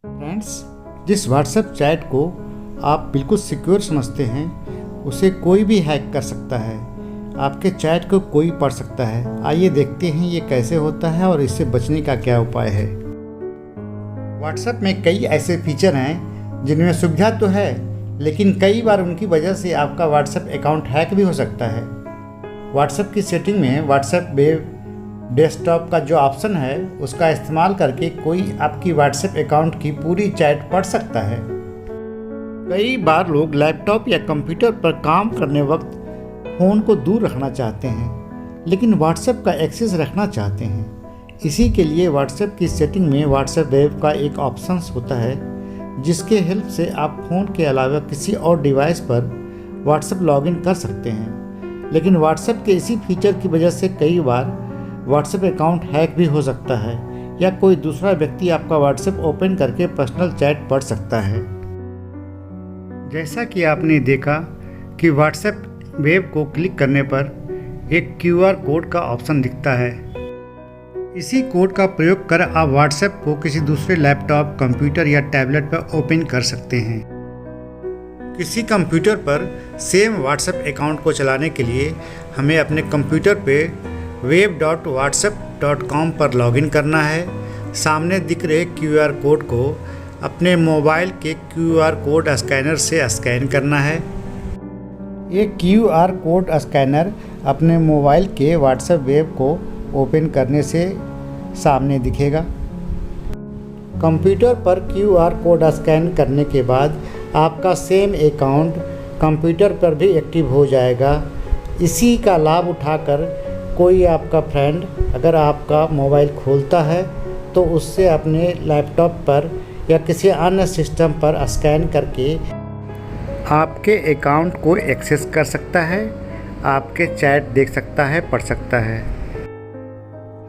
Friends, जिस WhatsApp chat को आप बिल्कुल सिक्योर समझते हैं उसे कोई भी हैक कर सकता है। आपके चैट को कोई पढ़ सकता है। आइए देखते हैं ये कैसे होता है और इससे बचने का क्या उपाय है। व्हाट्सएप में कई ऐसे फीचर हैं जिनमें सुविधा तो है, लेकिन कई बार उनकी वजह से आपका व्हाट्सएप अकाउंट हैक भी हो सकता है। व्हाट्सएप की सेटिंग में व्हाट्सएप वेब डेस्कटॉप का जो ऑप्शन है उसका इस्तेमाल करके कोई आपकी व्हाट्सएप अकाउंट की पूरी चैट पढ़ सकता है। कई बार लोग लैपटॉप या कंप्यूटर पर काम करने वक्त फ़ोन को दूर रखना चाहते हैं, लेकिन व्हाट्सएप का एक्सेस रखना चाहते हैं। इसी के लिए व्हाट्सएप की सेटिंग में व्हाट्सएप वेब का एक ऑप्शन होता है जिसके हेल्प से आप फ़ोन के अलावा किसी और डिवाइस पर व्हाट्सएप लॉगिन कर सकते हैं। लेकिन व्हाट्सएप के इसी फीचर की वजह से कई बार व्हाट्सएप अकाउंट हैक भी हो सकता है या कोई दूसरा व्यक्ति आपका व्हाट्सएप ओपन करके पर्सनल चैट पढ़ सकता है। जैसा कि आपने देखा कि व्हाट्सएप वेब को क्लिक करने पर एक QR कोड का ऑप्शन दिखता है। इसी कोड का प्रयोग कर आप व्हाट्सएप को किसी दूसरे लैपटॉप, कंप्यूटर या टैबलेट पर ओपन कर सकते हैं। किसी कंप्यूटर पर सेम व्हाट्सएप अकाउंट को चलाने के लिए हमें अपने कंप्यूटर पे web.whatsapp.com पर लॉगिन करना है। सामने दिख रहे QR कोड को अपने मोबाइल के QR कोड स्कैनर से स्कैन करना है। ये QR कोड स्कैनर अपने मोबाइल के व्हाट्सएप वेब को ओपन करने से सामने दिखेगा। कंप्यूटर पर QR कोड स्कैन करने के बाद आपका सेम अकाउंट कंप्यूटर पर भी एक्टिव हो जाएगा। इसी का लाभ उठाकर कोई आपका फ्रेंड अगर आपका मोबाइल खोलता है तो उससे अपने लैपटॉप पर या किसी अन्य सिस्टम पर स्कैन करके आपके अकाउंट को एक्सेस कर सकता है, आपके चैट देख सकता है, पढ़ सकता है।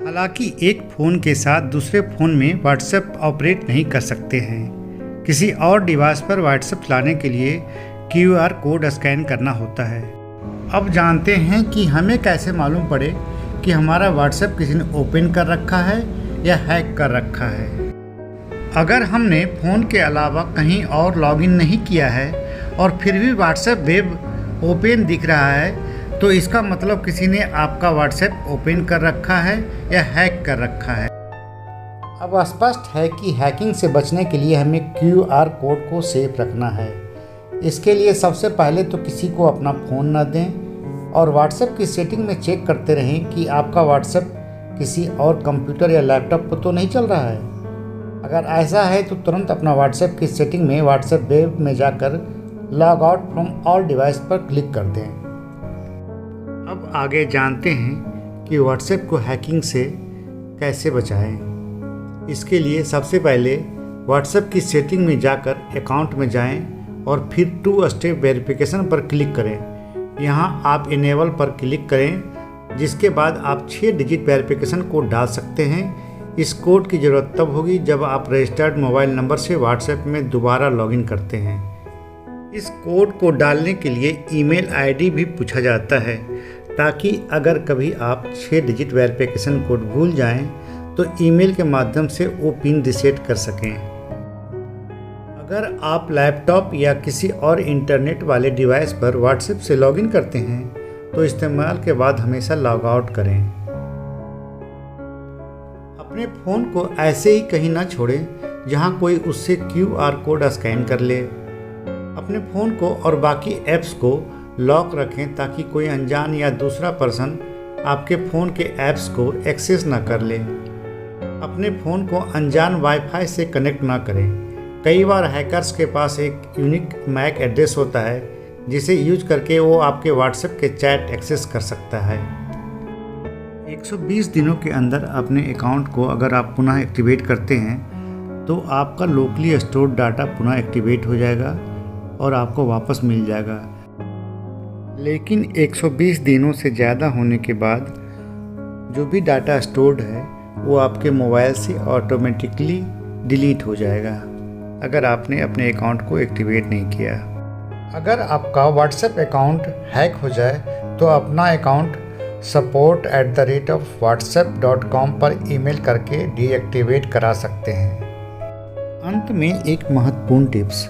हालांकि एक फ़ोन के साथ दूसरे फ़ोन में व्हाट्सएप ऑपरेट नहीं कर सकते हैं। किसी और डिवाइस पर व्हाट्सएप चलाने के लिए QR कोड स्कैन करना होता है। अब जानते हैं कि हमें कैसे मालूम पड़े कि हमारा व्हाट्सएप किसी ने ओपन कर रखा है या हैक कर रखा है। अगर हमने फ़ोन के अलावा कहीं और लॉगिन नहीं किया है और फिर भी व्हाट्सएप वेब ओपन दिख रहा है तो इसका मतलब किसी ने आपका व्हाट्सएप ओपन कर रखा है या हैक कर रखा है। अब स्पष्ट है कि हैकिंग से बचने के लिए हमें QR कोड को सेफ रखना है। इसके लिए सबसे पहले तो किसी को अपना फ़ोन न दें और व्हाट्सएप की सेटिंग में चेक करते रहें कि आपका व्हाट्सएप किसी और कंप्यूटर या लैपटॉप पर तो नहीं चल रहा है। अगर ऐसा है तो तुरंत अपना व्हाट्सएप की सेटिंग में व्हाट्सएप वेब में जाकर log out from all device पर क्लिक कर दें। अब आगे जानते हैं कि व्हाट्सएप को हैकिंग से कैसे बचाएं। इसके लिए सबसे पहले व्हाट्सएप की सेटिंग में जाकर अकाउंट में जाएं और फिर 2 स्टेप वेरिफिकेशन पर क्लिक करें। यहाँ आप इनेबल पर क्लिक करें, जिसके बाद आप 6 डिजिट वेरिफिकेशन कोड डाल सकते हैं। इस कोड की ज़रूरत तब होगी जब आप रजिस्टर्ड मोबाइल नंबर से व्हाट्सएप में दोबारा लॉगिन करते हैं। इस कोड को डालने के लिए ईमेल ID भी पूछा जाता है, ताकि अगर कभी आप 6 डिजिट वेरिफिकेशन कोड भूल जाएं तो ईमेल के माध्यम से वो पिन रीसेट कर सकें। अगर आप लैपटॉप या किसी और इंटरनेट वाले डिवाइस पर व्हाट्सएप से लॉगिन करते हैं तो इस्तेमाल के बाद हमेशा लॉग आउट करें। अपने फ़ोन को ऐसे ही कहीं ना छोड़ें जहां कोई उससे QR कोड स्कैन कर ले। अपने फ़ोन को और बाकी ऐप्स को लॉक रखें ताकि कोई अनजान या दूसरा पर्सन आपके फ़ोन के ऐप्स को एक्सेस ना कर ले। अपने फ़ोन को अनजान वाईफाई से कनेक्ट ना करें। कई बार हैकर्स के पास एक यूनिक मैक एड्रेस होता है जिसे यूज करके वो आपके व्हाट्सएप के चैट एक्सेस कर सकता है। 120 दिनों के अंदर अपने अकाउंट को अगर आप पुनः एक्टिवेट करते हैं तो आपका लोकली स्टोर्ड डाटा पुनः एक्टिवेट हो जाएगा और आपको वापस मिल जाएगा। लेकिन 120 दिनों से ज़्यादा होने के बाद जो भी डाटा स्टोर्ड है वो आपके मोबाइल से ऑटोमेटिकली डिलीट हो जाएगा अगर आपने अपने अकाउंट को एक्टिवेट नहीं किया। अगर आपका व्हाट्सएप अकाउंट हैक हो जाए तो अपना अकाउंट support@whatsapp.com पर ईमेल करके डीएक्टिवेट करा सकते हैं। अंत में एक महत्वपूर्ण टिप्स,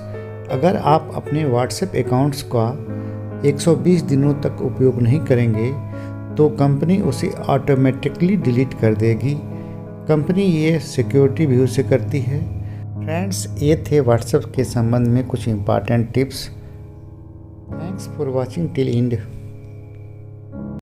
अगर आप अपने व्हाट्सएप अकाउंट्स का 120 दिनों तक उपयोग नहीं करेंगे तो कंपनी उसे ऑटोमेटिकली डिलीट कर देगी। कंपनी ये सिक्योरिटी व्यू से करती है। फ्रेंड्स, ये थे व्हाट्सएप के संबंध में कुछ important tips. Thanks for watching till and.